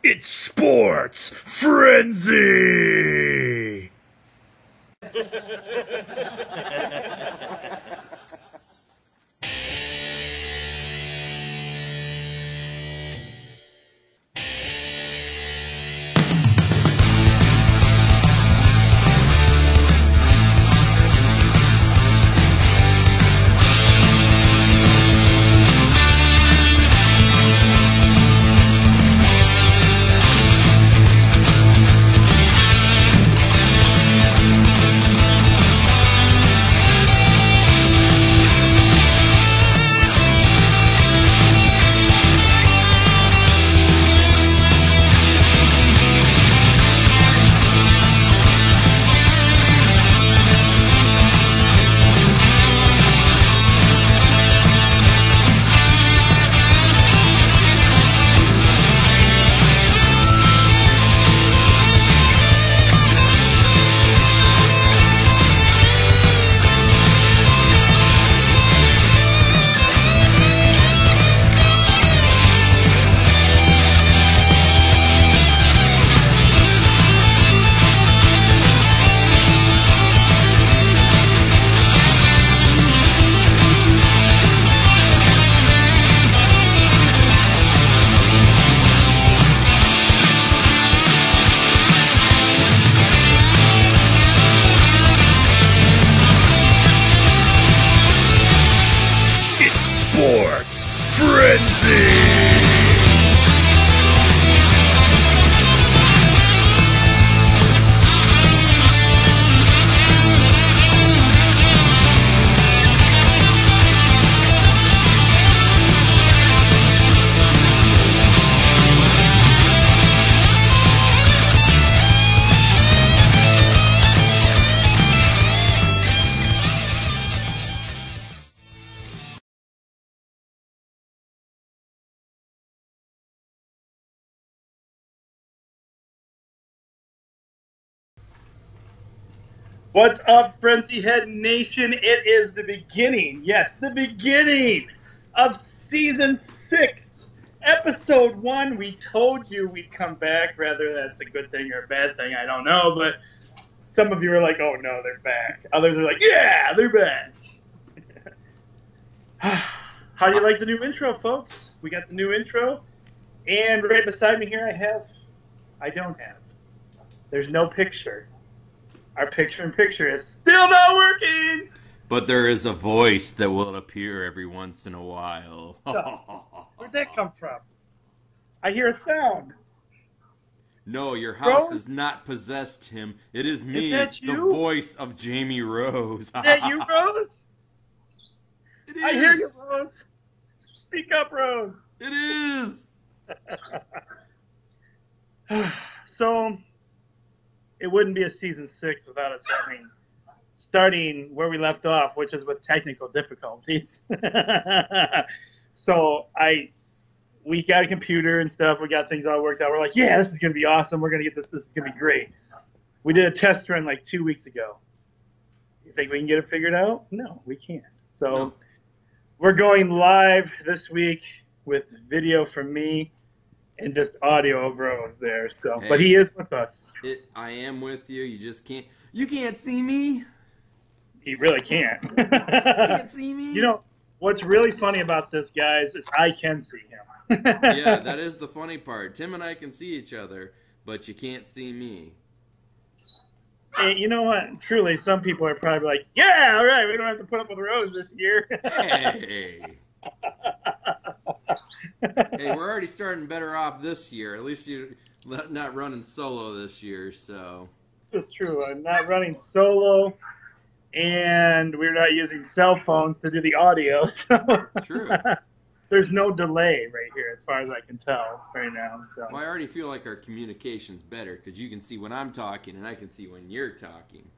It's Sports Frenzy! Sports Frenzy! What's up, Frenzy Head Nation? It is the beginning, yes, the beginning of Season 6, Episode 1. We told you we'd come back. Rather, that's a good thing or a bad thing, I don't know. But some of you are like, oh no, they're back. Others are like, yeah, they're back. How do you like the new intro, folks? We got the new intro. And right beside me here there's no picture. Our picture-in-picture is still not working. But there is a voice that will appear every once in a while. Where'd that come from? I hear a sound. No, your house Rose? has not possessed him. It is me, Is that the you? voice of Jamie Rose. Is that you, Rose? It is. I hear you, Rose. Speak up, Rose. It is. So, it wouldn't be a Season 6 without us starting where we left off, which is with technical difficulties. So, we got a computer and stuff. We got things all worked out. We're like, yeah, this is going to be awesome. We're going to get this. This is going to be great. We did a test run like 2 weeks ago. You think we can get it figured out? No, we can't. So, We're going live this week with video from me and just audio of Rose there. So, Hey. But he is with us. I am with you. You just can't. You can't see me. He really can't. You can't see me. You know, what's really funny about this, guys, is I can see him. Yeah, that is the funny part. Tim and I can see each other, but you can't see me. Hey, you know what? Truly, some people are probably like, yeah, all right, we don't have to put up with Rose this year. Hey. Hey, we're already starting better off this year. At least you're not running solo this year, so. It's true. I'm not running solo, and we're not using cell phones to do the audio. So True. There's no delay right here, as far as I can tell right now. So. Well, I already feel like our communication's better because you can see when I'm talking and I can see when you're talking.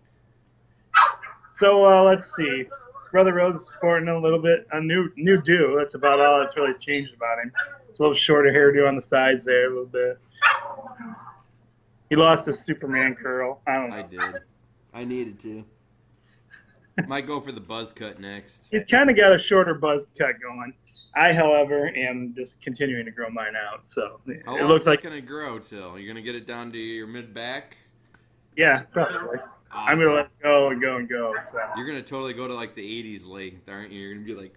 So let's see. Brother Rose is sporting a little bit a new do. That's about all that's really changed about him. It's a little shorter hairdo on the sides there, a little bit. He lost his Superman curl. I don't know. I did. I needed to. Might go for the buzz cut next. He's kind of got a shorter buzz cut going. I, however, am just continuing to grow mine out. So How it long looks is it like, going to grow till? You're going to get it down to your mid-back? yeah, probably. I'm Awesome. gonna let it go and go and go. So. You're going to totally go to like the 80s length, aren't you? You're going to be like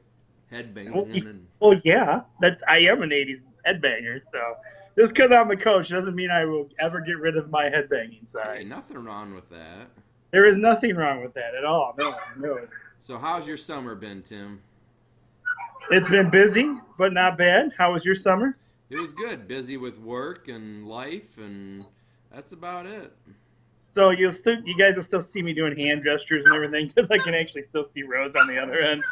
Well, headbanging and... well, yeah, I am an '80s headbanger. So just because I'm the coach doesn't mean I will ever get rid of my headbanging side. Hey, nothing wrong with that. There is nothing wrong with that at all. No, no. So how's your summer been, Tim? It's been busy, but not bad. How was your summer? It was good. Busy with work and life, and that's about it. So you guys will still see me doing hand gestures and everything because I can actually still see Rose on the other end.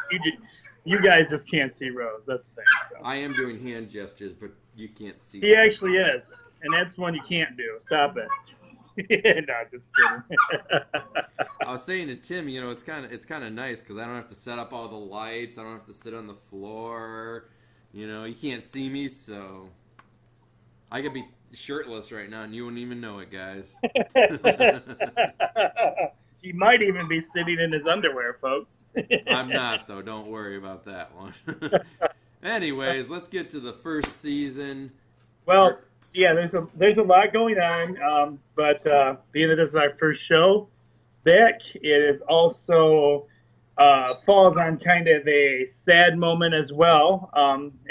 You guys just can't see Rose. That's the thing. So. I am doing hand gestures, but you can't see. He actually is, and that's one you can't do. Stop it. No, just kidding. I was saying to Tim, you know, it's kind of nice because I don't have to set up all the lights. I don't have to sit on the floor. You know, you can't see me, so I could be shirtless right now, and you wouldn't even know it, guys. He might even be sitting in his underwear, folks. I'm not, though. Don't worry about that one. Anyways, let's get to the first season. Well, yeah, there's a lot going on, but being that this is our first show back, it is also falls on kind of a sad moment as well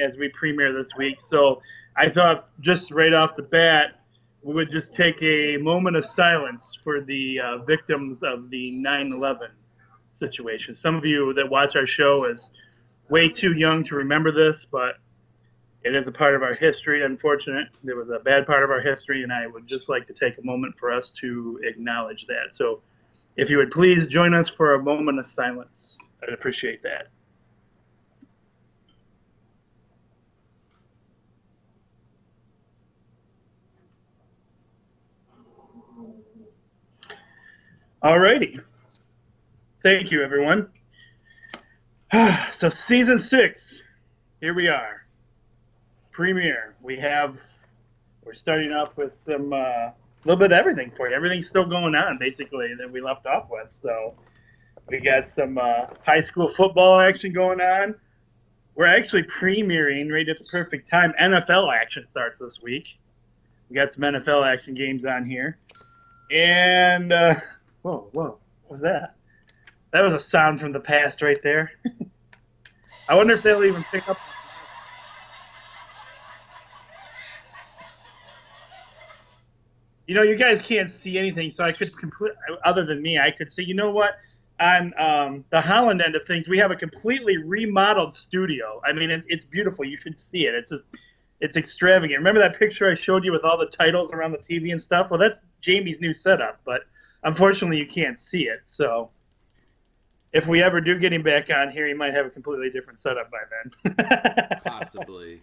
as we premiere this week. So I thought just right off the bat, we would just take a moment of silence for the victims of the 9/11 situation. Some of you that watch our show is way too young to remember this, but it is a part of our history. Unfortunate, it was a bad part of our history, and I would just like to take a moment for us to acknowledge that. So if you would please join us for a moment of silence, I'd appreciate that. Alrighty. Thank you, everyone. So season 6, here we are. Premiere. We're starting off with some little bit of everything for you. Everything's still going on, basically, that we left off with. So we got some high school football action going on. We're actually premiering right at the perfect time. NFL action starts this week. We got some NFL action games on here. And, whoa, what was that? That was a sound from the past right there. I wonder if they'll even pick up. You know, you guys can't see anything, so I could other than me, I could say, you know what? On the Holland end of things, we have a completely remodeled studio. I mean, it's beautiful. You should see it. It's extravagant. Remember that picture I showed you with all the titles around the TV and stuff? Well, that's Jamie's new setup, but unfortunately, you can't see it. So if we ever do get him back on here, he might have a completely different setup by then. Possibly.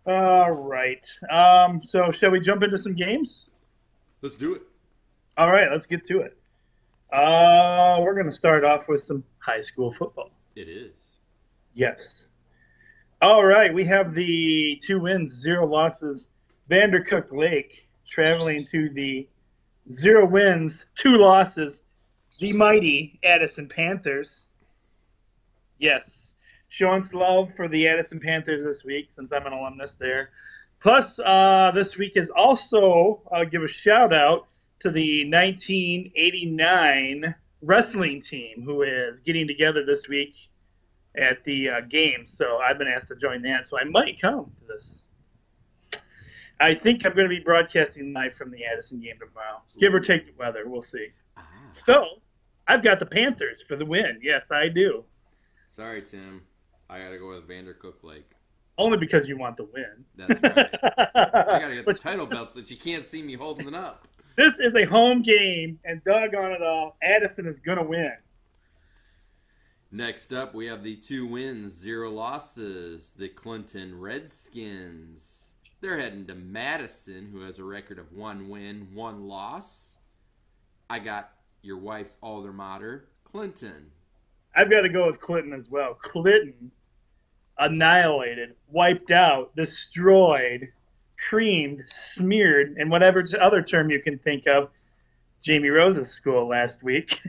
All right. So shall we jump into some games? Let's do it. All right, let's get to it. We're going to start off with some high school football. It is. Yes. All right, we have the 2 wins, 0 losses. Vandercook Lake traveling to the 0 wins, 2 losses. The mighty Addison Panthers. Yes. Showing some love for the Addison Panthers this week since I'm an alumnus there. Plus, this week is also, I'll give a shout out to the 1989 wrestling team who is getting together this week at the game. So I've been asked to join that, so I might come to this. I think I'm going to be broadcasting live from the Addison game tomorrow. Give or take the weather. We'll see. So I've got the Panthers for the win. Yes, I do. Sorry, Tim. I got to go with Vandercook Lake. Only because you want the win. That's right. I got to get the title belts that you can't see me holding it up. This is a home game, and doggone it all, Addison is going to win. Next up, we have the 2 wins, 0 losses, the Clinton Redskins. They're heading to Madison, who has a record of 1 win, 1 loss. I got your wife's alder mater, Clinton. I've got to go with Clinton as well. Clinton annihilated, wiped out, destroyed, creamed, smeared, and whatever other term you can think of, Jamie Rose's school last week.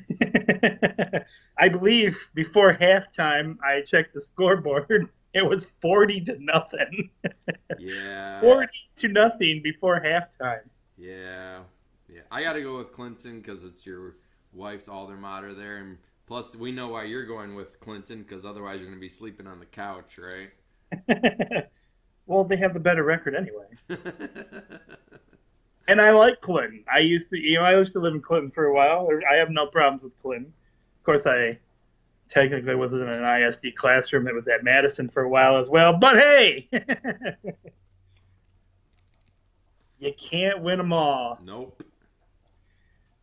I believe before halftime, I checked the scoreboard. It was 40-0. Yeah. 40-0 before halftime. Yeah. Yeah. I got to go with Clinton because it's your wife's alma mater there. And plus, we know why you're going with Clinton because otherwise you're going to be sleeping on the couch, right? Well, they have the better record anyway. And I like Clinton. I used to live in Clinton for a while. I have no problems with Clinton. Of course, I technically was in an ISD classroom that was at Madison for a while as well. But hey, you can't win them all. Nope.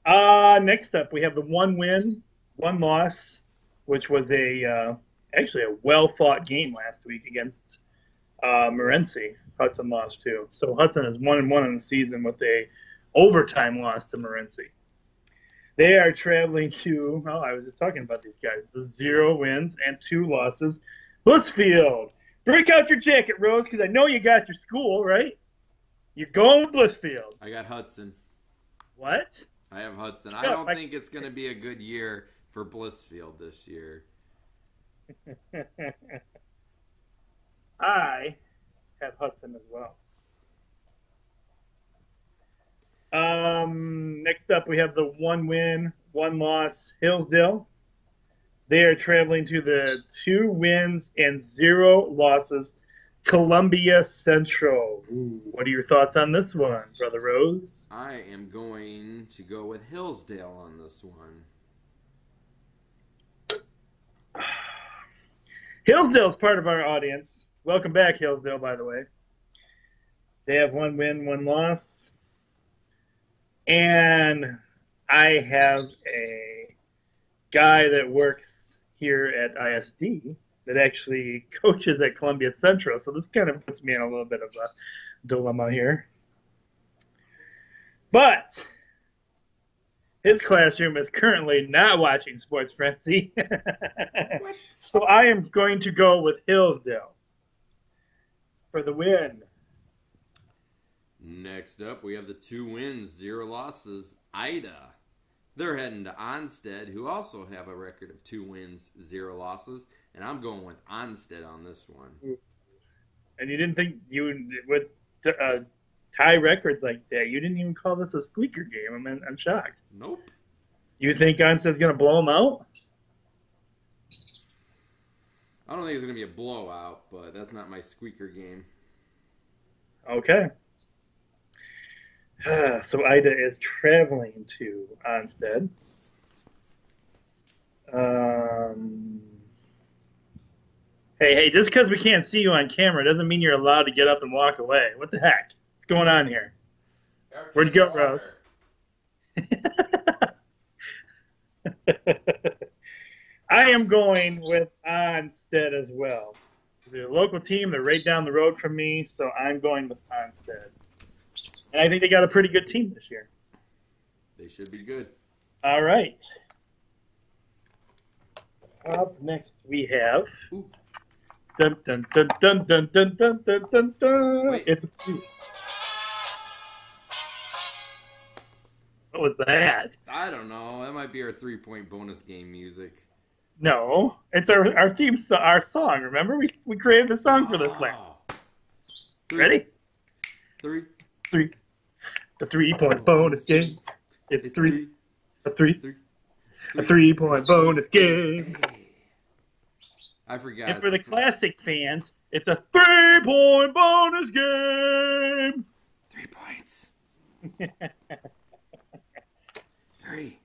Next up, we have the 1 win, 1 loss, which was actually a well-fought game last week against Morenci. Hudson lost too. So Hudson is 1-1 in the season with a overtime loss to Morenci. They are traveling to, I was just talking about these guys, the 0 wins and 2 losses. Blissfield. Break out your jacket, Rose, because I know you got your school, right? You're going with Blissfield. I got Hudson. What? I have Hudson. I don't think it's going to be a good year for Blissfield this year. I have Hudson as well. Next up, we have the 1 win, 1 loss Hillsdale. They are traveling to the 2 wins and 0 losses Columbia Central. Ooh, what are your thoughts on this one, Brother Rose? I am going to go with Hillsdale on this one. Hillsdale's part of our audience. Welcome back, Hillsdale, by the way. They have 1 win, 1 loss. And I have a guy that works here at ISD that actually coaches at Columbia Central. So this kind of puts me in a little bit of a dilemma here. But his classroom is currently not watching Sports Frenzy. So I am going to go with Hillsdale for the win. Next up, we have the 2 wins, 0 losses, Ida. They're heading to Onstead, who also have a record of 2 wins, 0 losses, and I'm going with Onstead on this one. And you didn't think with tie records like that, you didn't even call this a squeaker game. I'm shocked. Nope. You think Onstead's going to blow them out? I don't think it's going to be a blowout, but that's not my squeaker game. Okay. So Ida is traveling to Onstead. Hey, just because we can't see you on camera doesn't mean you're allowed to get up and walk away. What the heck? What's going on here? Where'd you go, Rose? I am going with Onstead as well. They're a local team. They're right down the road from me, so I'm going with Onstead. And I think they got a pretty good team this year. They should be good. All right. Up next, we have. Ooh. Dun dun dun dun dun dun dun dun dun dun. Wait. It's a few. What was that? I don't know. That might be our 3-point bonus game music. No, it's our theme, our song. Remember, we created a song for this land. Ready? 3. It's a 3-point bonus game. It's a 3-point bonus game. I forgot. And for the classic fans, it's a 3-point bonus game. 3 points. 3.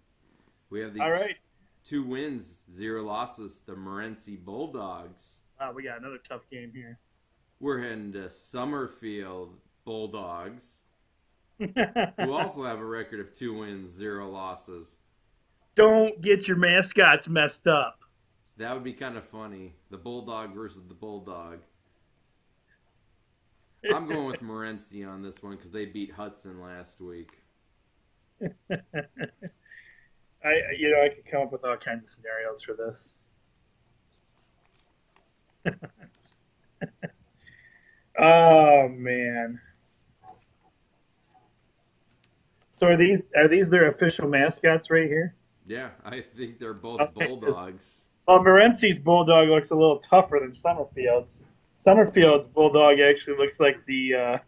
We have the All right. 2 wins, 0 losses. The Morenci Bulldogs. Wow, we got another tough game here. We're heading to Summerfield Bulldogs, who also have a record of 2 wins, 0 losses. Don't get your mascots messed up. That would be kind of funny. The Bulldog versus the Bulldog. I'm going with Morenci on this one because they beat Hudson last week. I could come up with all kinds of scenarios for this. Oh man. So are these their official mascots right here? Yeah, I think they're both Okay, Bulldogs. Morency's Bulldog looks a little tougher than Summerfield's. Summerfield's Bulldog actually looks like Look,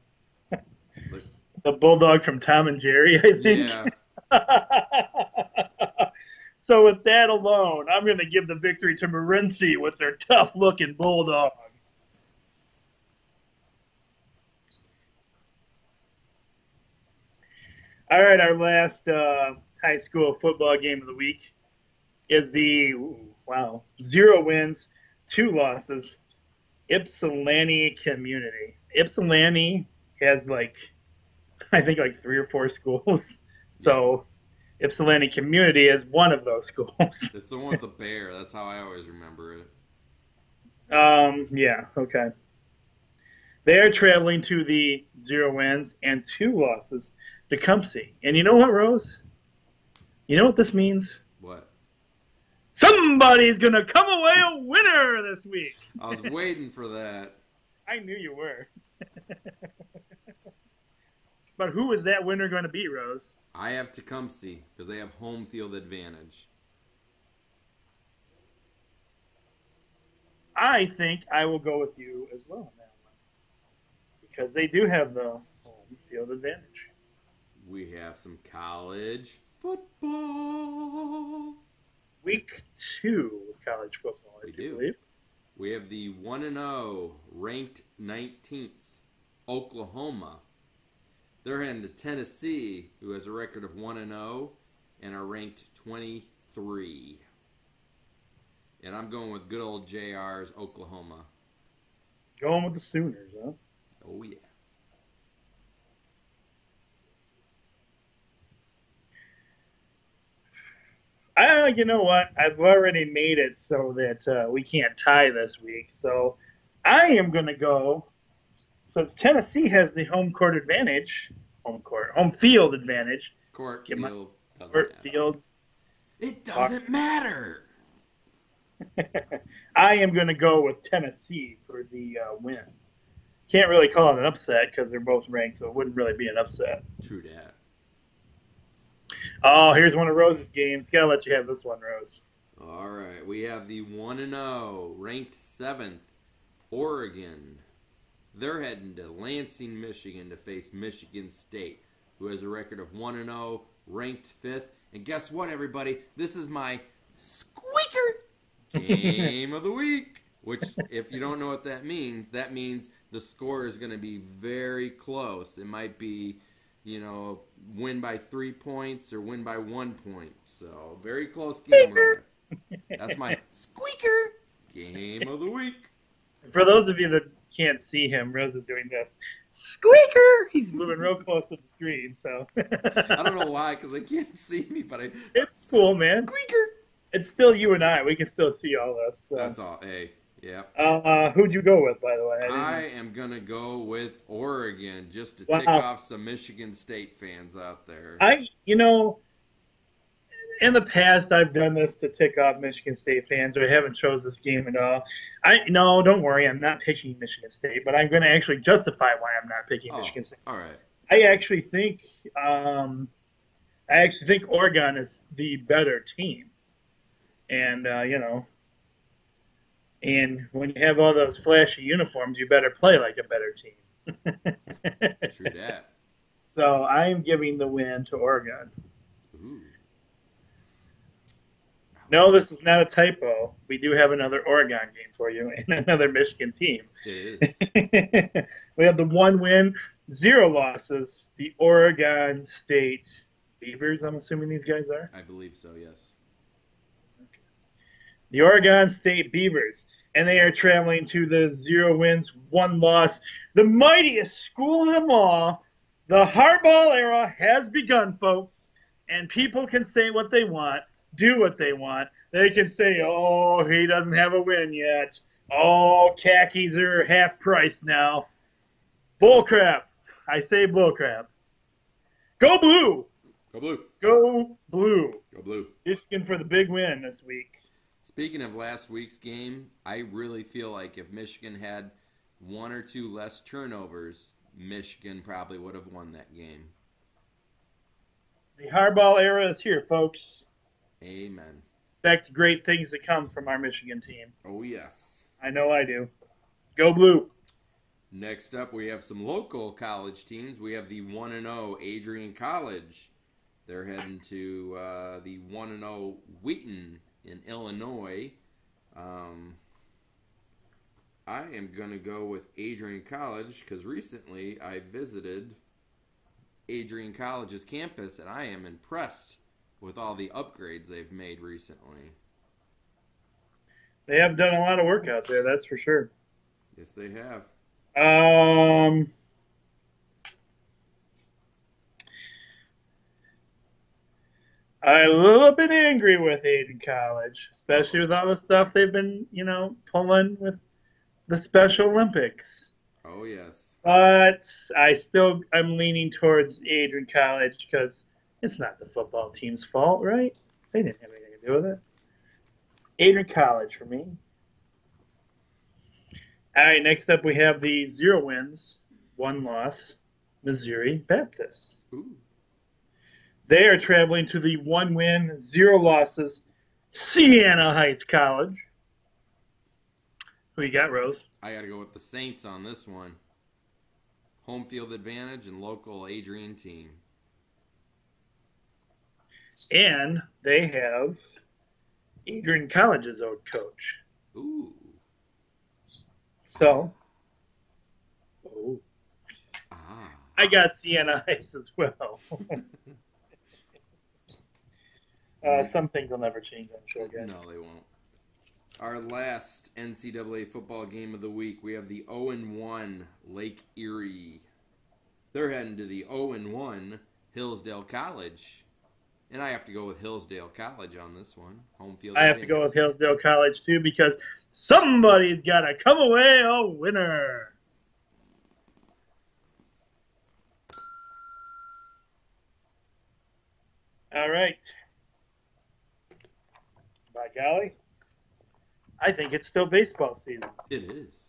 the Bulldog from Tom and Jerry, I think. yeah, So with that alone, I'm going to give the victory to Morency with their tough-looking Bulldog. All right, our last high school football game of the week is the 0 wins, 2 losses, Ypsilanti Community. Ypsilanti has I think 3 or 4 schools. So Ypsilanti Community is one of those schools. it's the one with the bear. That's how I always remember it. Yeah, okay. They're traveling to the 0 wins and 2 losses Tecumseh. And you know what, Rose? You know what this means? What? Somebody's going to come away a winner this week. I was waiting for that. I knew you were. But who is that winner going to be, Rose? I have Tecumseh because they have home field advantage. I think I will go with you as well on that one. Because they do have the home field advantage. We have some college football. Week 2 of college football, I We do do. believe. We have the 1-0, ranked 19th, Oklahoma. They're heading to Tennessee, who has a record of 1-0 and are ranked 23. And I'm going with good old JR's Oklahoma. Going with the Sooners, huh? Oh, yeah. You know what? I've already made it so that we can't tie this week. So I am going to go, since Tennessee has the home field advantage. Court Get my- field doesn't Court matter. Fields. It doesn't matter. I am going to go with Tennessee for the win. Can't really call it an upset because they're both ranked, so it wouldn't really be an upset. True that. Oh, here's one of Rose's games. Gotta let you have this one, Rose. All right, we have the 1-0, ranked 7th, Oregon. They're heading to Lansing, Michigan to face Michigan State, who has a record of 1-0, ranked 5th. And guess what, everybody? This is my squeaker game of the week. Which, if you don't know what that means the score is going to be very close. It might be, win by 3 points or win by 1 point. So, very close game. That's my squeaker game of the week. For those of you that can't see him, Rose is doing this. Squeaker! He's moving real close to the screen, so. I don't know why, because they can't see me, but It's cool, man. Squeaker! It's still you and I. We can still see all this. So. That's all. Hey, yeah. Who'd you go with, by the way? I am going to go with Oregon just to Wow. tick off some Michigan State fans out there. In the past, I've done this to tick off Michigan State fans, or I haven't chose this game at all. No, don't worry, I'm not picking Michigan State, but I'm going to actually justify why I'm not picking Michigan State. All right. I actually think Oregon is the better team, and and when you have all those flashy uniforms, you better play like a better team. True that. So I am giving the win to Oregon. Ooh. No, this is not a typo. We do have another Oregon game for you and another Michigan team. It is. We have the 1 win, 0 losses, the Oregon State Beavers, I'm assuming these guys are. I believe so, yes. The Oregon State Beavers. And they are traveling to the 0 wins, 1 loss. The mightiest school of them all. The hardball era has begun, folks. And people can say what they want, do what they want. They can say, oh, he doesn't have a win yet. Oh, khakis are half price now. Bullcrap. I say bullcrap. Go blue. Go blue. Go blue. Go blue. Michigan for the big win this week. Speaking of last week's game, I really feel like if Michigan had 1 or 2 less turnovers, Michigan probably would have won that game. The hardball era is here, folks. Amen. Expect great things to come from our Michigan team. Oh, yes. I know I do. Go Blue. Next up, we have some local college teams. We have the 1-0 Adrian College. They're heading to the 1-0 Wheaton in Illinois. I am going to go with Adrian College because recently I visited Adrian College's campus, and I am impressed with all the upgrades they've made recently. They have done a lot of work out there, that's for sure. Yes, they have. I a little bit angry with Adrian College, especially with all the stuff they've been, pulling with the Special Olympics. Oh, yes. But I'm leaning towards Adrian College because it's not the football team's fault, right? They didn't have anything to do with it. Adrian College for me. All right, next up we have the 0 wins, 1 loss, Missouri Baptist. Ooh. They are traveling to the 1 win, 0 losses, Siena Heights College. Who you got, Rose? I got to go with the Saints on this one. Home field advantage and local Adrian team. And they have Adrian College's old coach. Ooh. So, Ah. I got Siena Heights as well. Some things will never change, I'm sure. Again. No, they won't. Our last NCAA football game of the week, we have the 0-1 Lake Erie. They're heading to the 0-1 Hillsdale College. And I have to go with Hillsdale College on this one. Home field. I have to go with Hillsdale College, too, because somebody's got to come away a winner. All right. By golly. I think it's still baseball season. It is.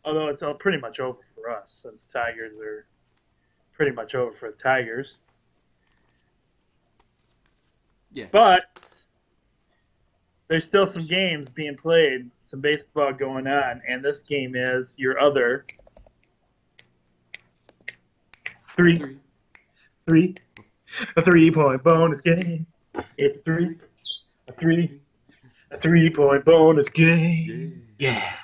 Although it's all pretty much over for us, since Tigers are pretty much over for the Tigers. Yeah. But there's still some games being played, some baseball going on, and this game is your other three. A 3-point bonus game. It's a 3-point bonus game. Yeah.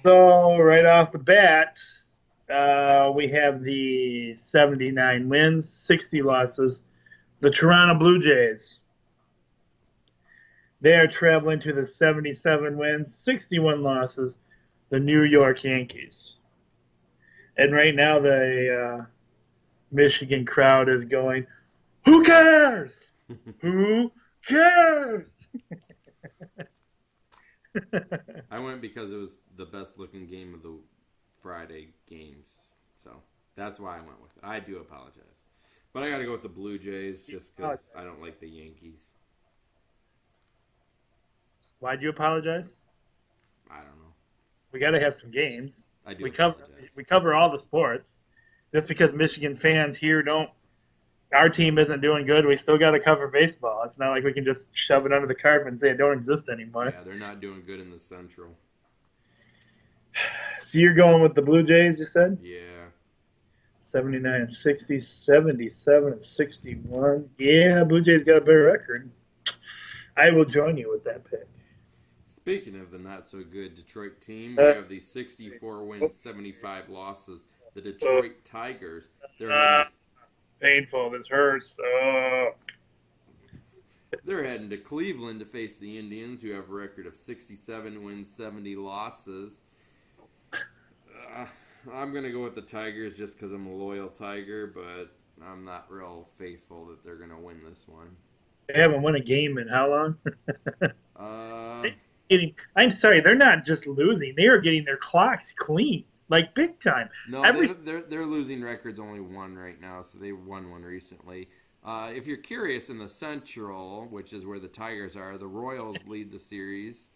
So right off the bat, we have the 79 wins, 60 losses. The Toronto Blue Jays. They are traveling to the 77 wins, 61 losses. The New York Yankees. And right now the Michigan crowd is going, who cares? Who cares? I went because it was the best looking game of the Friday games. So that's why I went with it. I do apologize. But I got to go with the Blue Jays just because I don't like the Yankees. Why'd you apologize? I don't know. We got to have some games. I do We apologize. cover all the sports. Just because Michigan fans here our team isn't doing good, we still got to cover baseball. It's not like we can just shove it under the carpet and say it don't exist anymore. Yeah, they're not doing good in the Central. So you're going with the Blue Jays, you said? Yeah. 79 and 60, 77 and 61. Yeah, Blue Jays got a better record. I will join you with that pick. Speaking of the not-so-good Detroit team, we have the 64 wins, 75 losses. The Detroit Tigers. They're painful. This hurts. They're heading to Cleveland to face the Indians, who have a record of 67 wins, 70 losses. I'm going to go with the Tigers just because I'm a loyal Tiger, but I'm not real faithful that they're going to win this one. They haven't won a game in how long? Uh, I'm sorry, they're not just losing. They are getting their clocks clean, like big time. No, they're losing records only one right now, so they won one recently. If you're curious, in the Central, which is where the Tigers are, the Royals lead the series.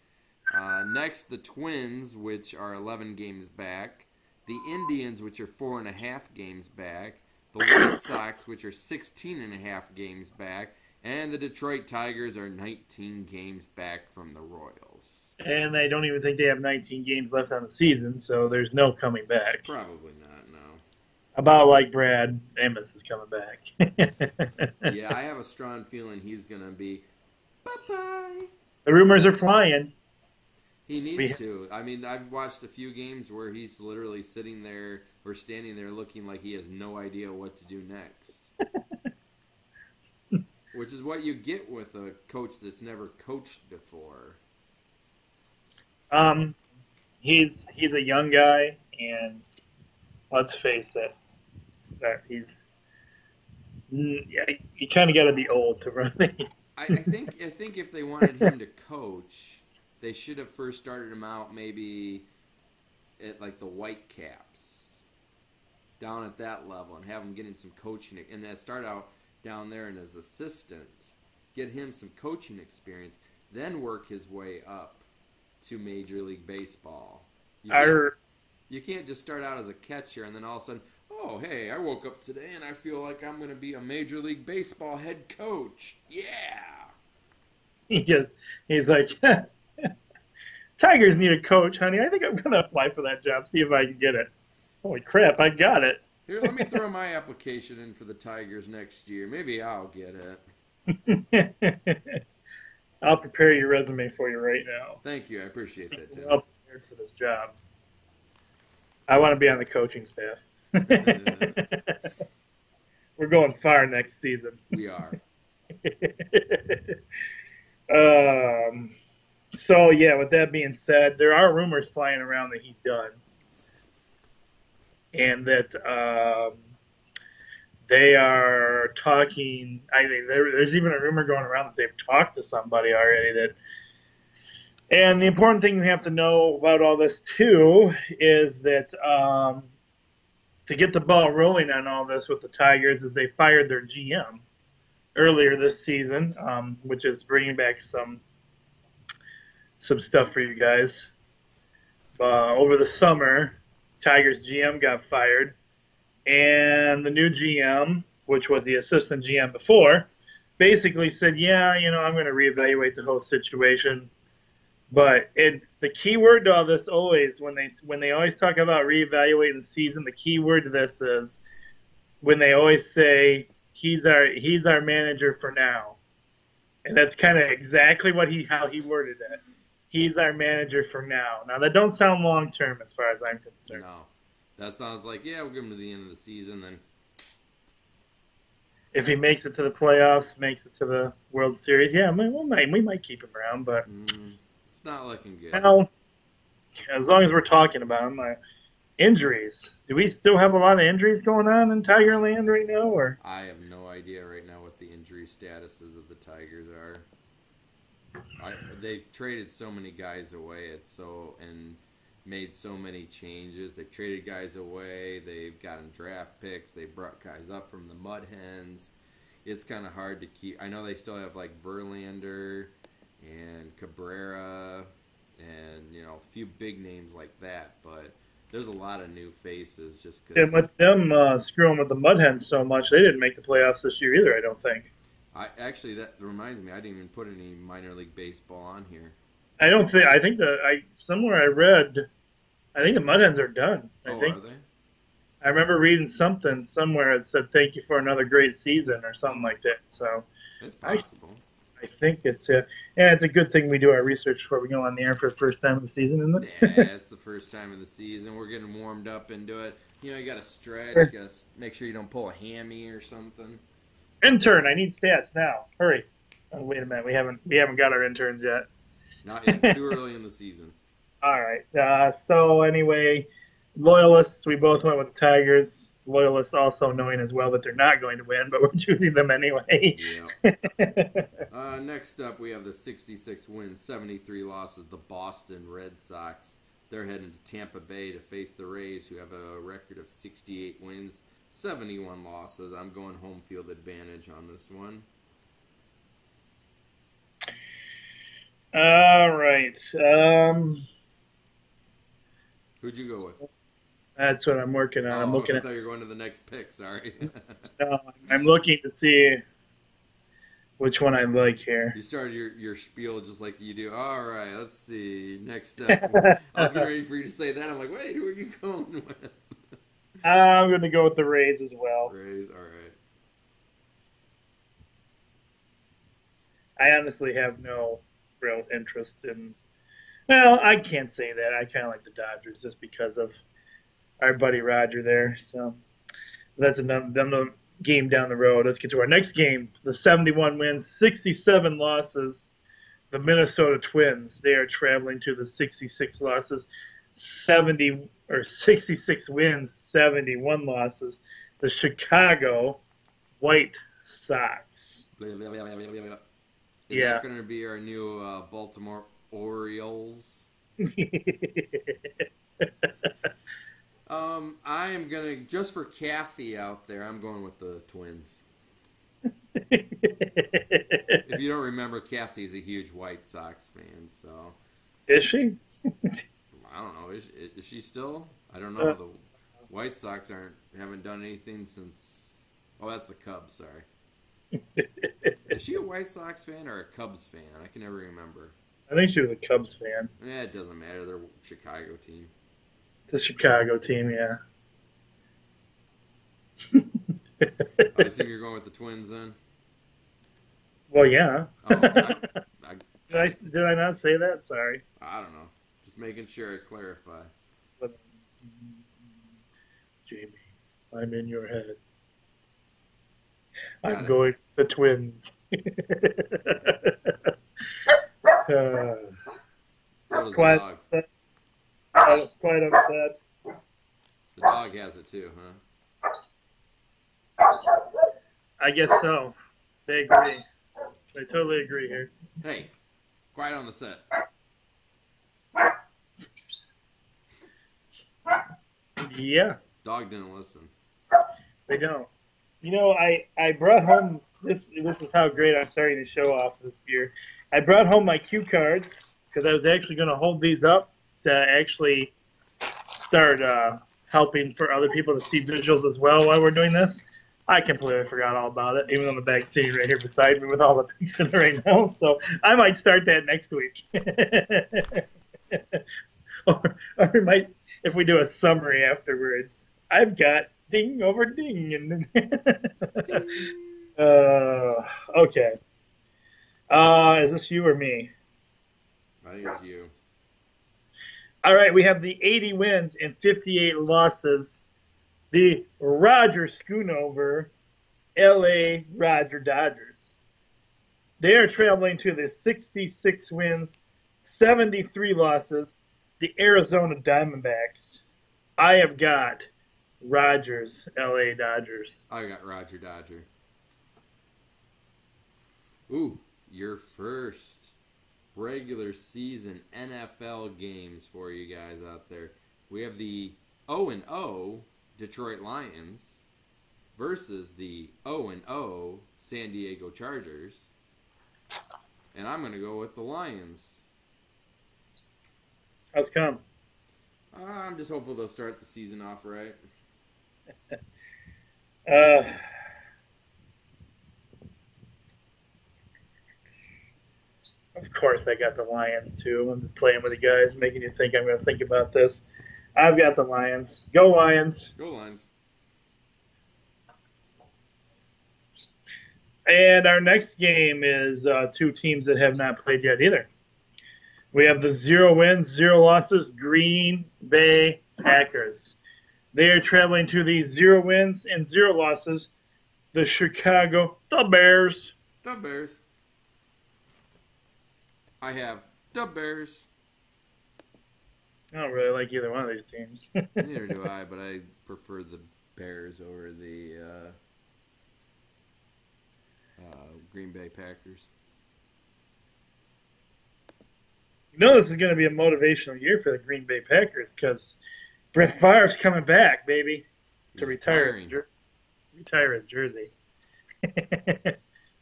Next, the Twins, which are 11 games back. The Indians, which are 4.5 games back. the White Sox, which are 16 and a half games back, and the Detroit Tigers are 19 games back from the Royals. And I don't even think they have 19 games left on the season, so there's no coming back. Probably not, no. About like Brad Amos is coming back. Yeah, I have a strong feeling he's going to be bye-bye. The rumors are flying. He needs to. I mean, I've watched a few games where he's literally sitting there or standing there looking like he has no idea what to do next. Which is what you get with a coach that's never coached before. He's a young guy, and let's face it, you kind of got to be old to run the. I think if they wanted him to coach, they should have first started him out maybe at like the Whitecaps, down at that level, and have him getting some coaching, and then start out down there and as assistant, get him some coaching experience, then work his way up to Major League Baseball. You can't just start out as a catcher and then all of a sudden, oh, hey, I woke up today and I feel like I'm going to be a Major League Baseball head coach. Yeah. He's like, Tigers need a coach, honey. I think I'm going to apply for that job, see if I can get it. Holy crap, I got it. Here, let me throw my application in for the Tigers next year. Maybe I'll get it. I'll prepare your resume for you right now. Thank you. I appreciate that, Tim. Well prepared for this job. I want to be on the coaching staff. We're going far next season. We are. So, yeah, with that being said, there are rumors flying around that he's done. And that they are talking. I think there's even a rumor going around that they've talked to somebody already. And the important thing you have to know about all this too is that to get the ball rolling on all this with the Tigers, is they fired their GM earlier this season, which is bringing back some stuff for you guys. Over the summer, Tigers GM got fired, and the new GM, which was the assistant GM before, basically said, yeah, I'm going to reevaluate the whole situation. But the key word to all this always, when they always talk about reevaluating the season, the key word to this is when they always say he's our manager for now, and that's kind of exactly how he worded it. He's our manager for now. Now, that don't sound long-term as far as I'm concerned. No. That sounds like, yeah, we'll give him to the end of the season. Then, if he makes it to the playoffs, makes it to the World Series, yeah, we might keep him around. But it's not looking good. Well, as long as we're talking about him, injuries. Do we still have a lot of injuries going on in Tigerland right now? Or I have no idea right now what the injury statuses of the Tigers are. They've traded so many guys away. And made so many changes. They've traded guys away. They've gotten draft picks. They brought guys up from the Mud Hens. It's kind of hard to keep. I know they still have like Verlander and Cabrera and a few big names like that, but there's a lot of new faces just because. And with them screwing with the Mud Hens so much, they didn't make the playoffs this year either, I don't think. That reminds me, I didn't even put any minor league baseball on here. I don't think. I think somewhere I read. I think the Mud Hens are done. Are they? I remember reading something somewhere that said "Thank you for another great season" or something like that. So it's possible. I think it's it's a good thing we do our research before we go on the air for the first time of the season, isn't it? Yeah, it's the first time of the season. We're getting warmed up into it. You got to stretch. You got to make sure you don't pull a hammy or something. Intern, I need stats now. Hurry! Oh, wait a minute, we haven't got our interns yet. Not yet. Too early in the season. All right. So anyway, loyalists, we both went with the Tigers. Loyalists also knowing as well that they're not going to win, but we're choosing them anyway. Yeah. Next up, we have the 66 wins, 73 losses, the Boston Red Sox. They're heading to Tampa Bay to face the Rays, who have a record of 68 wins, 71 losses. I'm going home field advantage on this one. All right. Who'd you go with? That's what I'm working on. I'm looking I at. thought you were going to the next pick. Sorry. I'm looking to see which one I like here. You started your spiel just like you do. All right, let's see. Next up. I was getting ready for you to say that. I'm like, wait, who are you going with? I'm going to go with the Rays as well. Rays, all right. I honestly have no real interest in. Well, I can't say that. I kind of like the Dodgers just because of our buddy Roger there. So that's another game down the road. Let's get to our next game. The 71 wins, 67 losses. The Minnesota Twins. They are traveling to the 66 losses, 66 wins, 71 losses. The Chicago White Sox. Is Yeah. that going to be our new Baltimore Orioles? I am going to, just for Kathy out there, I'm going with the Twins. If you don't remember, Kathy's a huge White Sox fan, so. Is she? I don't know. Is she still? I don't know. The White Sox haven't done anything since. Oh, that's the Cubs. Sorry. Is she a White Sox fan or a Cubs fan? I can never remember. I think she was a Cubs fan. Yeah, it doesn't matter. They're a Chicago team. The Chicago team, yeah. I assume you're going with the Twins then? Well, yeah. Oh, Did I not say that? Sorry. I don't know. Just making sure I clarify. Jamie, I'm in your head. Got I'm it. going with the Twins. So does Quite- the dog. I was quite upset. The dog has it too, huh? I guess so. They agree. They totally agree here. Hey, quiet on the set. Yeah, Dog didn't listen. they don't. You know, I brought home this. This is how great I'm starting to show off this year. I brought home my cue cards because I was actually going to hold these up to actually start helping for other people to see visuals as well while we're doing this. I completely forgot all about it, even on the back sitting right here beside me with all the picks in it right now. So I might start that next week. or we might, if we do a summary afterwards. I've got ding over ding. And okay. Is this you or me? I think it's you. All right, we have the 80 wins and 58 losses. The Roger Schoonover LA Roger Dodgers. They are traveling to the 66 wins, 73 losses. The Arizona Diamondbacks. I have got Rogers LA Dodgers. I got Roger Dodger. Ooh, your first regular season NFL games for you guys out there. We have the 0-0 Detroit Lions versus the 0-0 San Diego Chargers. And I'm going to go with the Lions. How's come? I'm just hopeful they'll start the season off right. Of course, I got the Lions too. I'm just playing with you guys, making you think I'm going to think about this. I've got the Lions. Go Lions! Go Lions. And our next game is two teams that have not played yet either. We have the 0 wins, 0 losses Green Bay Packers. They are traveling to the 0 wins and 0 losses, the Chicago Bears. The Bears. I have the Bears. I don't really like either one of these teams. Neither do I, but I prefer the Bears over the Green Bay Packers. You know this is going to be a motivational year for the Green Bay Packers because Brett Favre's coming back, baby, to He's retire retiring. his jersey.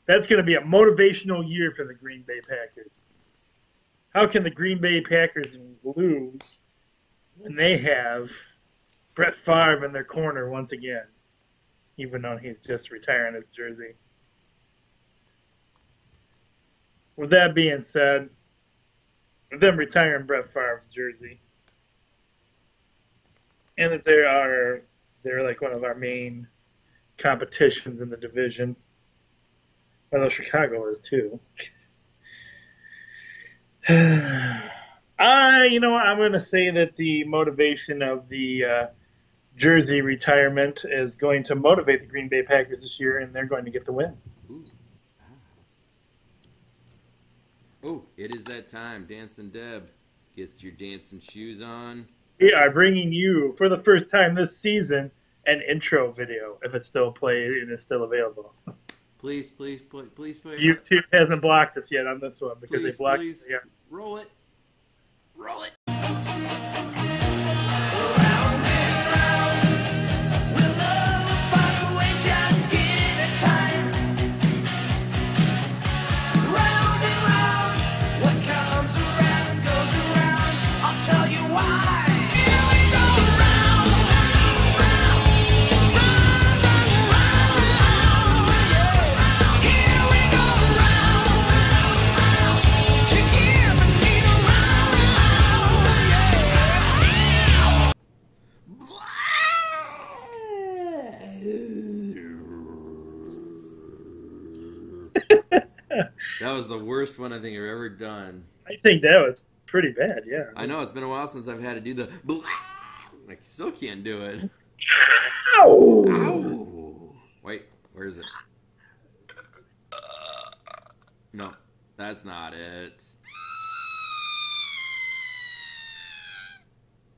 That's going to be a motivational year for the Green Bay Packers. How can the Green Bay Packers lose when they have Brett Favre in their corner once again, even though he's just retiring his jersey. With that being said, with them retiring Brett Favre's jersey, and that they're like one of our main competitions in the division. Although Chicago is too. You know what? I'm going to say that the motivation of the jersey retirement is going to motivate the Green Bay Packers this year, and they're going to get the win. Ooh. Oh, it is that time. Dancing Deb, get your dancing shoes on. We are bringing you, for the first time this season, an intro video, if it's still played and is still available. Please, please, please, please, please. YouTube hasn't blocked us yet on this one because Please, they blocked please. it. Yeah. Roll it. Roll it. That was the worst one I think I've ever done. I think that was pretty bad, yeah. I know, it's been a while since I've had to do the I still can't do it. Ow! Ow! Wait, where is it? No, that's not it.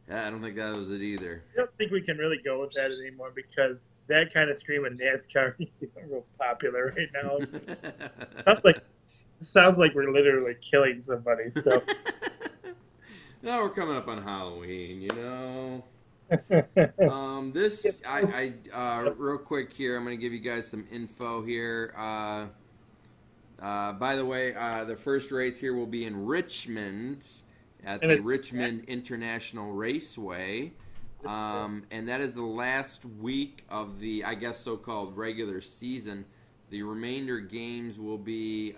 Yeah, I don't think that was it either. I don't think we can really go with that anymore because that kind of screaming NASCAR is real popular right now. Sounds like we're literally killing somebody. So now we're coming up on Halloween, you know. Real quick here, I'm going to give you guys some info here. By the way, the first race here will be in Richmond at the Richmond International Raceway. And that is the last week of the, I guess, so-called regular season. The remainder games will be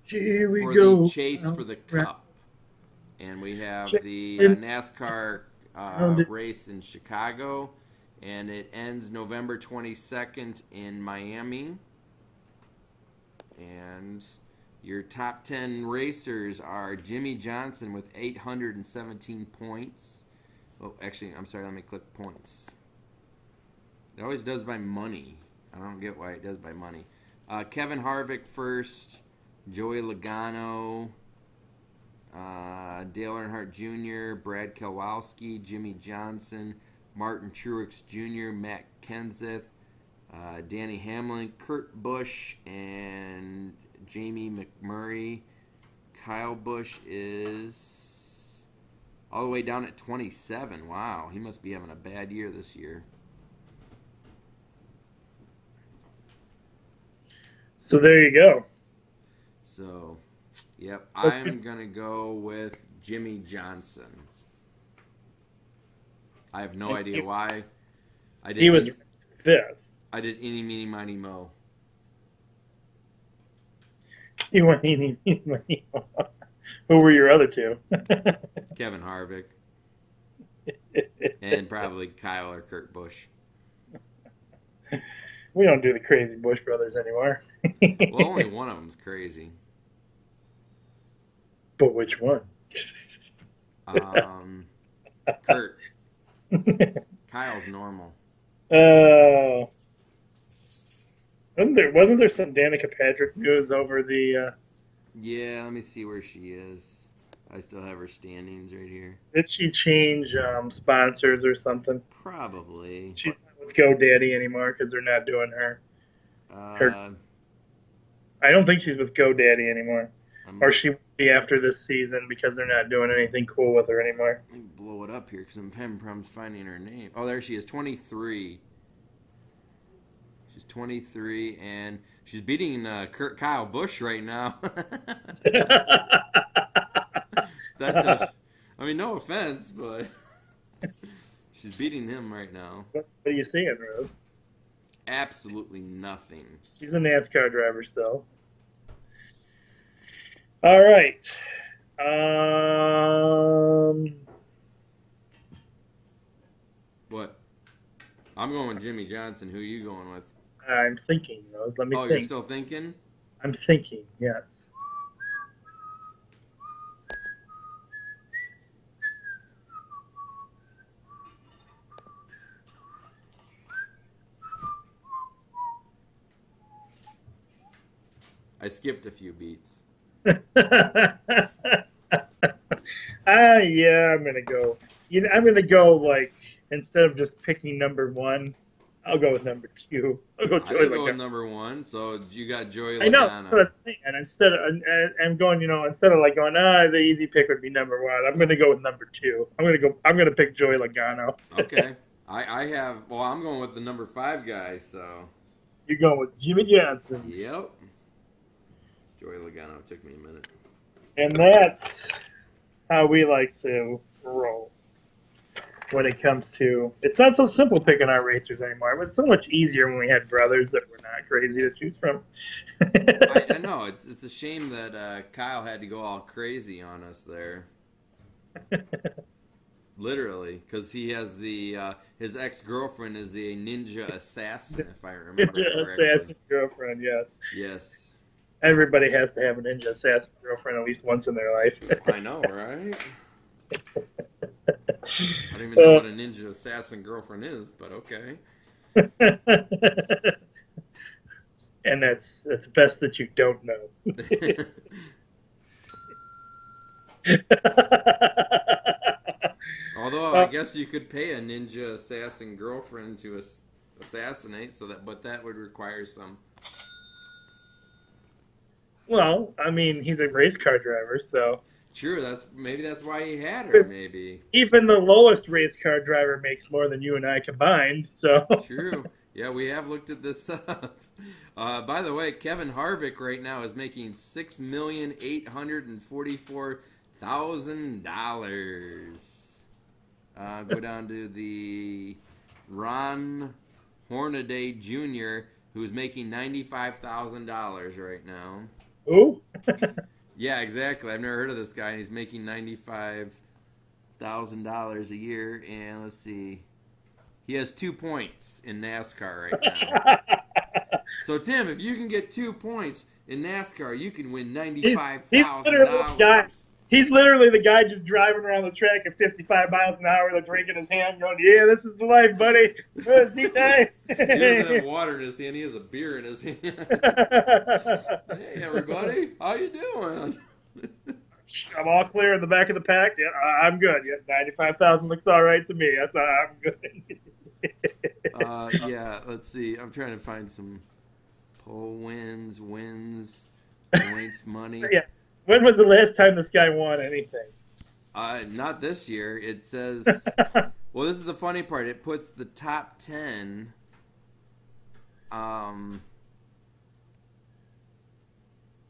here we for go. the chase for the Cup. And we have the NASCAR race in Chicago. And it ends November 22nd in Miami. And your top 10 racers are Jimmy Johnson with 817 points. Oh, actually, I'm sorry, let me click points. It always does by money. I don't get why it does by money. Kevin Harvick first, Joey Logano, Dale Earnhardt Jr., Brad Keselowski, Jimmy Johnson, Martin Truex Jr., Matt Kenseth, Danny Hamlin, Kurt Busch, and Jamie McMurray. Kyle Busch is all the way down at 27. Wow, he must be having a bad year this year. So there you go. So, yep, I'm going to go with Jimmy Johnson. I have no idea why. He was fifth. I did any, meeny, miny, mo. Who were your other two? Kevin Harvick. And probably Kyle or Kurt Busch. We don't do the crazy Busch brothers anymore. Well, only one of them's crazy. But which one? Kurt. Kyle's normal. Wasn't there some Danica Patrick news over the... Yeah, let me see where she is. I still have her standings right here. Did she change sponsors or something? Probably. She's not with GoDaddy anymore because they're not doing her. I don't think she's with GoDaddy anymore. Or she will be after this season because they're not doing anything cool with her anymore. Let me blow it up here because I'm having problems finding her name. Oh, there she is, 23. She's 23, and she's beating Kyle Busch right now. I mean, no offense, but she's beating him right now. What are you saying, Rose? Absolutely nothing. She's a NASCAR driver still. All right. What? I'm going with Jimmy Johnson. Who are you going with? I'm thinking, Rose. Let me Oh, think. you're still thinking? I'm thinking, yes. I skipped a few beats. Yeah, I'm gonna go. I'm gonna go like instead of just picking number one, I'll go with number two. I'll go I Joey didn't go with Logano. number one, so you got Joey I know, that's what Logano. I'm saying. And instead of, I'm going, instead of like going, the easy pick would be number one. I'm gonna go with number two. I'm gonna pick Joey Logano. Okay. I'm going with the number 5 guy, so. You're going with Jimmy Johnson, Yep. Joey Logano. It took me a minute. and that's how we like to roll. When it comes to, it's not so simple picking our racers anymore. It was so much easier when we had brothers that were not crazy to choose from. I know. It's a shame that Kyle had to go all crazy on us there. Literally, because he has his ex-girlfriend is a ninja assassin, if I remember correctly. Assassin girlfriend, yes. Yes. Everybody has to have a ninja assassin girlfriend at least once in their life. I know, right? I don't even know what a ninja assassin girlfriend is, but okay. And that's best that you don't know. Although I guess you could pay a ninja assassin girlfriend to assassinate, but that would require some. Well, I mean, he's a race car driver, so True, maybe that's why he had her. Maybe even the lowest race car driver makes more than you and I combined. So true. Yeah, we have looked at this up. By the way, Kevin Harvick right now is making $6,844,000. Go down to the Ron Hornaday Jr., who's making $95,000 right now. who? Yeah, exactly. I've never heard of this guy, and he's making $95,000 a year. And let's see, he has 2 points in NASCAR right now. So Tim, if you can get 2 points in NASCAR, you can win $95,000. He's literally the guy just driving around the track at 55 miles an hour, the drink in his hand, going, "Yeah, this is the life, buddy. It's tea time." He doesn't have water in his hand. He has a beer in his hand. Hey, everybody. How you doing? I'm all clear in the back of the pack. Yeah, I'm good. Yeah, 95,000 looks all right to me. I'm good. Yeah, let's see. I'm trying to find some pole wins, points, money. Yeah. When was the last time this guy won anything? Not this year. It says, well, this is the funny part. It puts the top 10.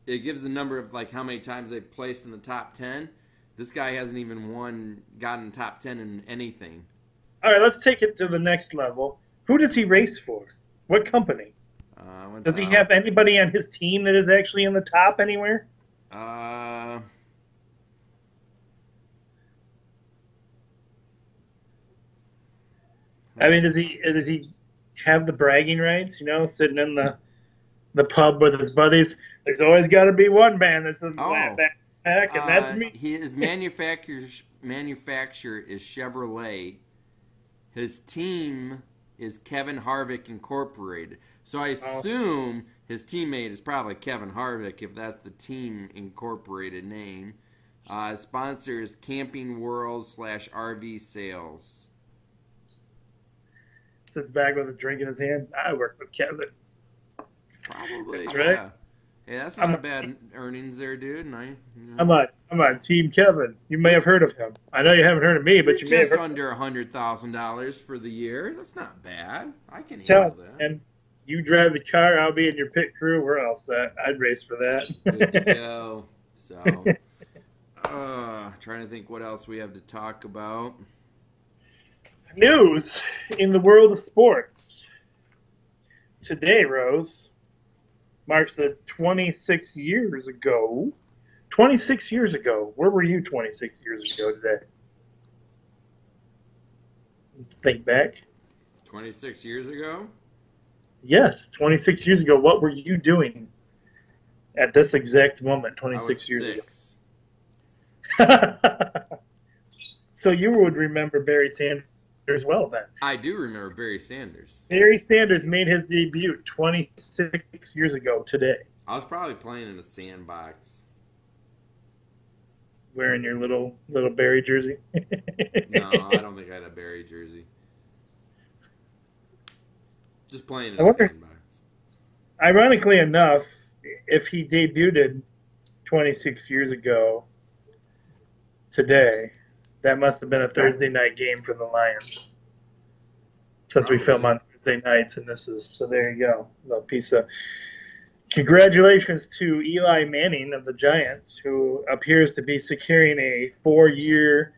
It gives the number of like how many times they've placed in the top 10. This guy hasn't even gotten top 10 in anything. All right, let's take it to the next level. Who does he race for? What company? Does he have anybody on his team that is actually in the top anywhere? I mean, does he have the bragging rights? Sitting in the pub with his buddies. There's always got to be one man that's in the back, and that's me. His manufacturer is Chevrolet. His team is Kevin Harvick Incorporated. So I assume his teammate is probably Kevin Harvick, if that's the team incorporated name. His sponsor is Camping World /RV Sales. Sits back with a drink in his hand. I work with Kevin. Probably. That's right. Yeah. Hey, that's not bad earnings there, dude. Nice. I'm on Team Kevin. You may have heard of him. I know you haven't heard of me, but you may have just heard under $100,000 for the year. That's not bad. I can handle that. And you drive the car. I'll be in your pit crew. We're all set. I'd race for that. Good to go. So, Trying to think what else we have to talk about. News in the world of sports. Today, Rose, marks the 26 years ago. 26 years ago. Where were you 26 years ago today? Think back. 26 years ago? Yes, 26 years ago. What were you doing at this exact moment, I was 26 years 6. ago? So you would remember Barry Sanders well then. I do remember Barry Sanders. Barry Sanders made his debut 26 years ago today, I was probably playing in a sandbox. wearing your little Barry jersey. No, I don't think I had a Barry jersey. Just playing in I a wonder- sandbox. Ironically enough, if he debuted 26 years ago today, that must have been a Thursday night game for the Lions. Since we film on Thursday nights, and this is so. There you go, a little piece of. Congratulations to Eli Manning of the Giants, who appears to be securing a 4-year.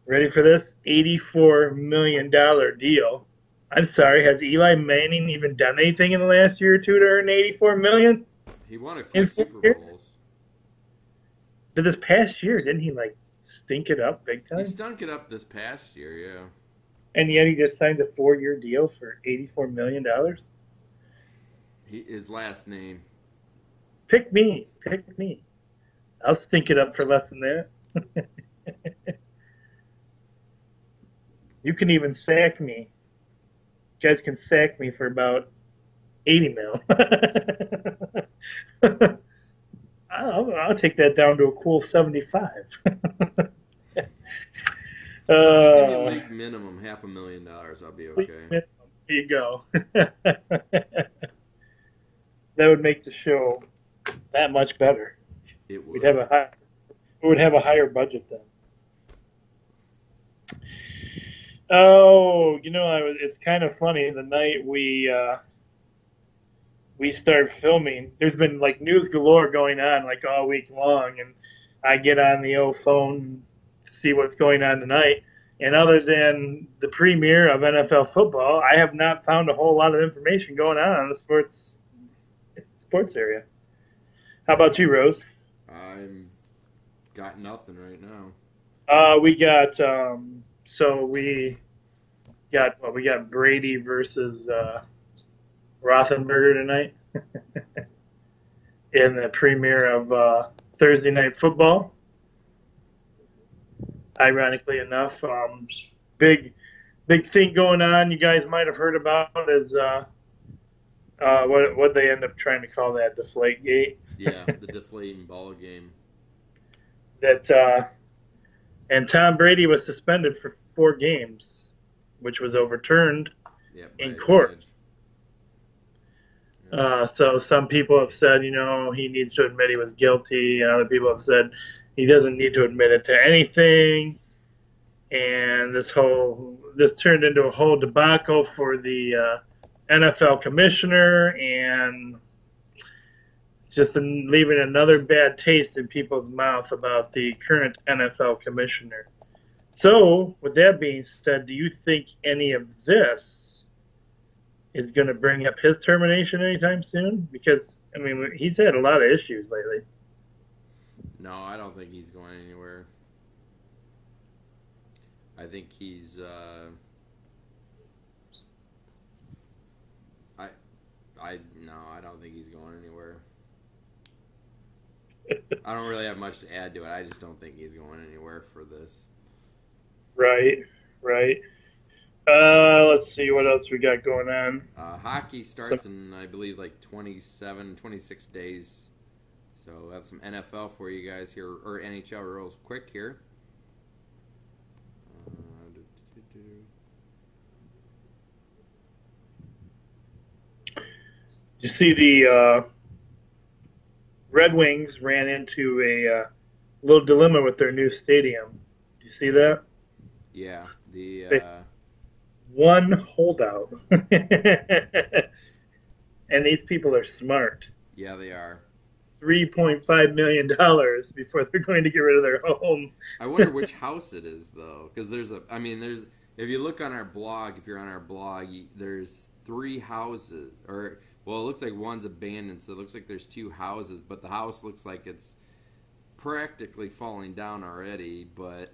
Ready for this? $84 million deal. I'm sorry, has Eli Manning even done anything in the last year or two to earn $84 million? He won a few In 4 Super years? Bowls. But this past year, didn't he stink it up big He time? stunk it up this past year, yeah. And yet he just signs a 4-year deal for $84 million? His last name. Pick me. I'll stink it up for less than that. You can even sack me. You guys can sack me for about 80 mil. I'll take that down to a cool 75. Give me a league minimum $500,000. I'll be okay. There you go. That would make the show that much better. It would. We would have a higher budget then. Oh, it's kind of funny. The night we start filming, there's been news galore going on all week long, and I get on the old phone to see what's going on tonight. And other than the premiere of NFL football, I have not found a whole lot of information going on the sports area. How about you, Rose? I'm got nothing right now. We got we got Brady versus Rothenberger tonight in the premiere of Thursday Night Football. Ironically enough, big thing going on. You guys might have heard about is what they end up trying to call that, Deflategate. Yeah, the deflating ball game. And Tom Brady was suspended for 4 games, which was overturned Yep, in by a court. judge. Yeah. So some people have said, he needs to admit he was guilty, and other people have said he doesn't need to admit it to anything. And this turned into a whole debacle for the NFL commissioner, and it's just leaving another bad taste in people's mouth about the current NFL commissioner. So, with that being said, do you think any of this is going to bring up his termination anytime soon? Because, he's had a lot of issues lately. No, I don't think he's going anywhere. I think he's I don't think he's going anywhere. I don't really have much to add to it. I just don't think he's going anywhere for this. Right. Let's see what else we got going on. Hockey starts in, I believe, 26 days. So we'll have some NFL for you guys here, or NHL real quick here. You see the Red Wings ran into a little dilemma with their new stadium. Do you see that? Yeah, the one holdout. And these people are smart. yeah, they are. $3.5 million before they're going to get rid of their home. I wonder which house it is though, because there's if you look on our blog, if you're on our blog, there's 3 houses, or well, it looks like one's abandoned, so it looks like there's 2 houses, but the house looks like it's practically falling down already, but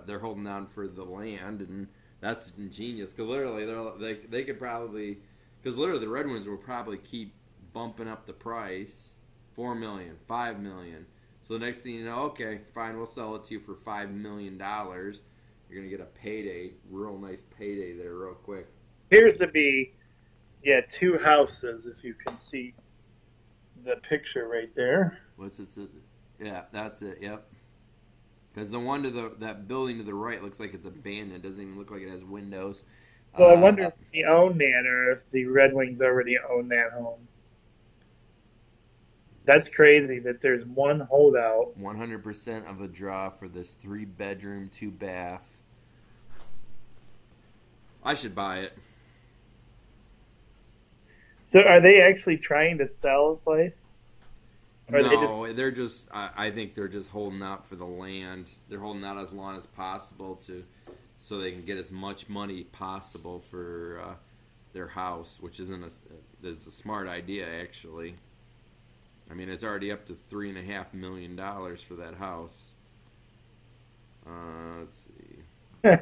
they're holding on for the land, and that's ingenious, because literally they could probably, because literally the Red Wings will probably keep bumping up the price, $4 million, $5 million. So the next thing you know, okay, fine, we'll sell it to you for $5 million. You're gonna get a payday, real nice payday there, real quick. Appears to be, 2 houses, if you can see the picture right there. What's it? Yeah, that's it. Yep. Because the one that building to the right looks like it's abandoned. It doesn't even look like it has windows. So I wonder if they own that, or if the Red Wings already own that home. That's crazy that there's one holdout. 100% of a draw for this 3-bedroom, 2-bath. I should buy it. So are they actually trying to sell the place? Or they're just. I think they're just holding out for the land. They're holding out as long as possible so they can get as much money possible for their house, which is a smart idea actually. I mean, it's already up to $3.5 million for that house. Let's see.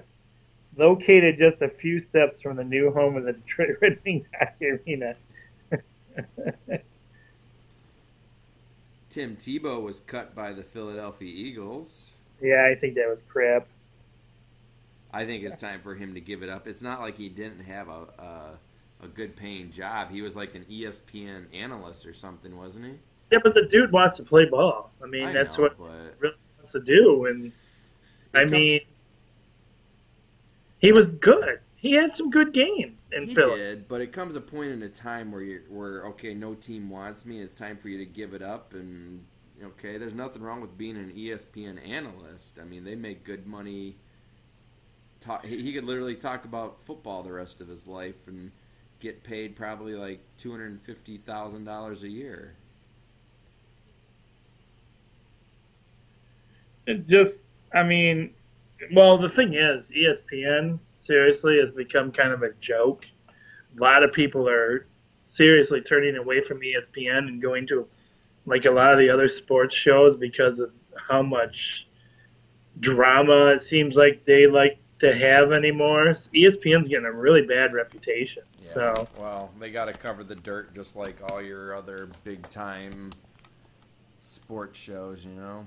Located just a few steps from the new home of the Detroit Red Wings hockey arena. Tim Tebow was cut by the Philadelphia Eagles. Yeah, I think that was crap. I think it's time for him to give it up. It's not like he didn't have a good paying job. He was like an ESPN analyst or something, wasn't he? Yeah, but the dude wants to play ball. I mean, that's what he really wants to do. And I mean, he was good. He had some good games in Philly. He did, but it comes a point in a time where okay, no team wants me. It's time for you to give it up, and okay, there's nothing wrong with being an ESPN analyst. I mean, they make good money. He could literally talk about football the rest of his life and get paid probably like $250,000 a year. It's just, I mean, well, the thing is, ESPN seriously has become kind of a joke. A lot of people are seriously turning away from ESPN and going to like a lot of the other sports shows because of how much drama it seems like they like to have anymore. ESPN's getting a really bad reputation. Yeah, so well, they got to cover the dirt just like all your other big time sports shows, you know.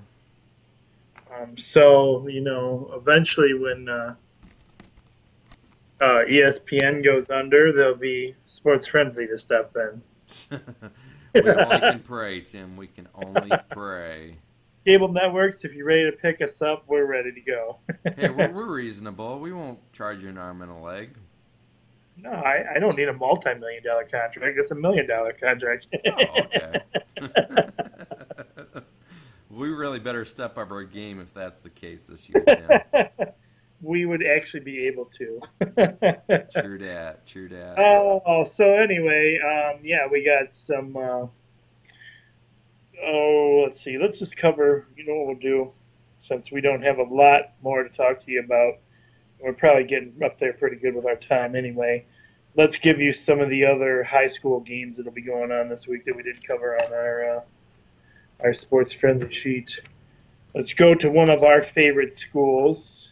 So eventually when ESPN goes under, there'll be Sports Frenzy to step in. We only can pray, Tim. We can only pray. Cable networks, if you're ready to pick us up, we're ready to go. Hey, we're reasonable. We won't charge you an arm and a leg. No, I don't need a multi-million-dollar contract. It's $1 million contract. Oh, okay. We really better step up our game if that's the case this year, Tim. We would actually be able to. True dat. Oh, so anyway, we got some. Let's see. Let's just cover. You know what we'll do, since we don't have a lot more to talk to you about. We're probably getting up there pretty good with our time anyway. Let's give you some of the other high school games that'll be going on this week that we didn't cover on our Sports Frenzy sheet. Let's go to one of our favorite schools.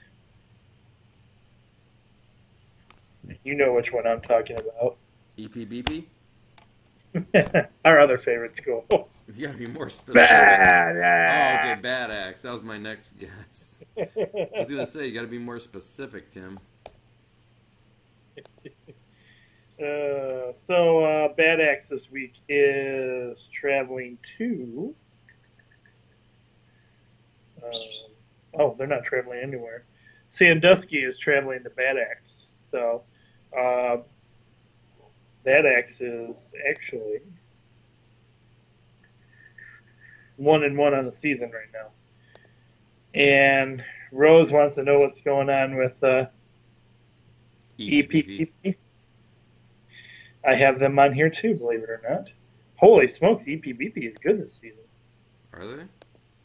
You know which one I'm talking about. EPBP? Our other favorite school. You gotta be more specific. Bad Axe. Oh, okay, Bad Axe. That was my next guess. I was gonna say, you gotta be more specific, Tim. Bad Axe this week is traveling to... they're not traveling anywhere. Sandusky is traveling to Bad Axe. So, Bad Axe is actually 1-1 on the season right now. And Rose wants to know what's going on with EPBP. I have them on here too, believe it or not. Holy smokes, EPBP is good this season. Are they?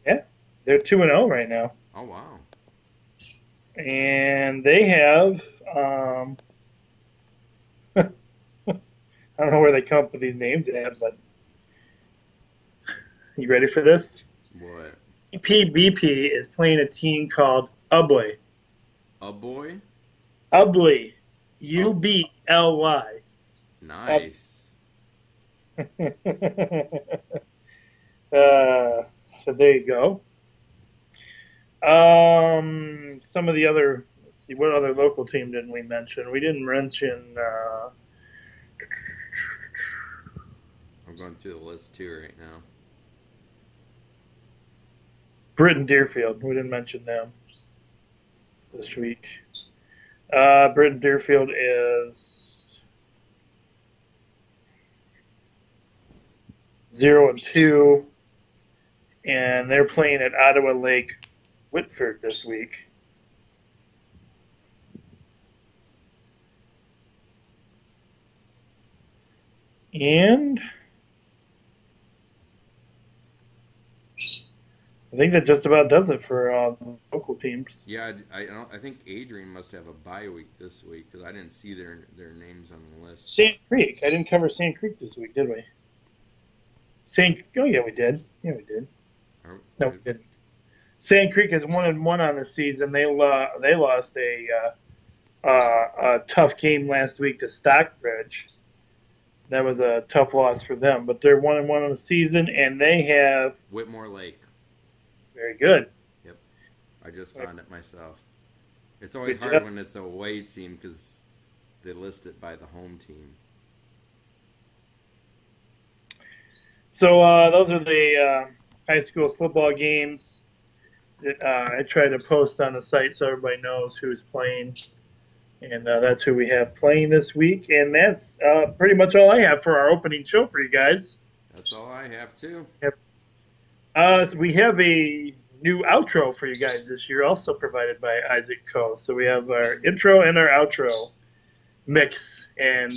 Yeah, they're 2-0 right now, Oh wow. and they have. I don't know where they come up with these names at, but you ready for this? What? PBP is playing a team called Ubly. A boy? Ubly. Ubly. Nice. So there you go. Some of the other, let's see, what other local team didn't we mention? We didn't mention. I'm going through the list too right now. Britton Deerfield. We didn't mention them this week. Britton Deerfield is 0-2, and they're playing at Ottawa Lake Whitford this week. And I think that just about does it for local teams. Yeah, I think Adrian must have a bye week this week because I didn't see their names on the list. Sand Creek. I didn't cover Sand Creek this week, did we? Oh, yeah, we did. Yeah, we did. No, we didn't. Sand Creek is 1-1 on the season. They lost a tough game last week to Stockbridge. That was a tough loss for them, but they're 1-1 on the season, and they have Whitmore Lake. Very good. Yep, I just found it myself. It's always Good hard job. when it's a away team because they list it by the home team. So those are the high school football games that I try to post on the site so everybody knows who's playing. And that's who we have playing this week. And that's pretty much all I have for our opening show for you guys. That's all I have too. We have a new outro for you guys this year, also provided by Isaac Coe. So we have our intro and our outro mix. And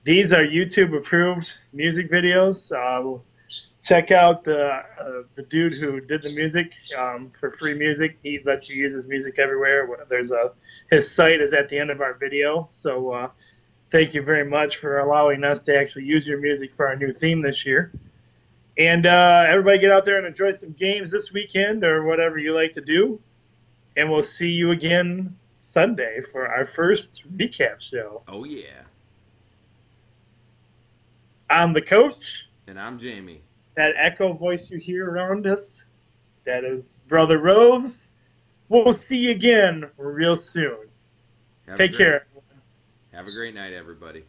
these are YouTube-approved music videos. Check out the dude who did the music for free music. He lets you use his music everywhere. His site is at the end of our video. So thank you very much for allowing us to actually use your music for our new theme this year. And everybody get out there and enjoy some games this weekend or whatever you like to do. And we'll see you again Sunday for our first recap show. Oh yeah. I'm the coach. And I'm Jamie. That echo voice you hear around us, that is Brother Rose. We'll see you again real soon. Take care. Have a great night, everybody.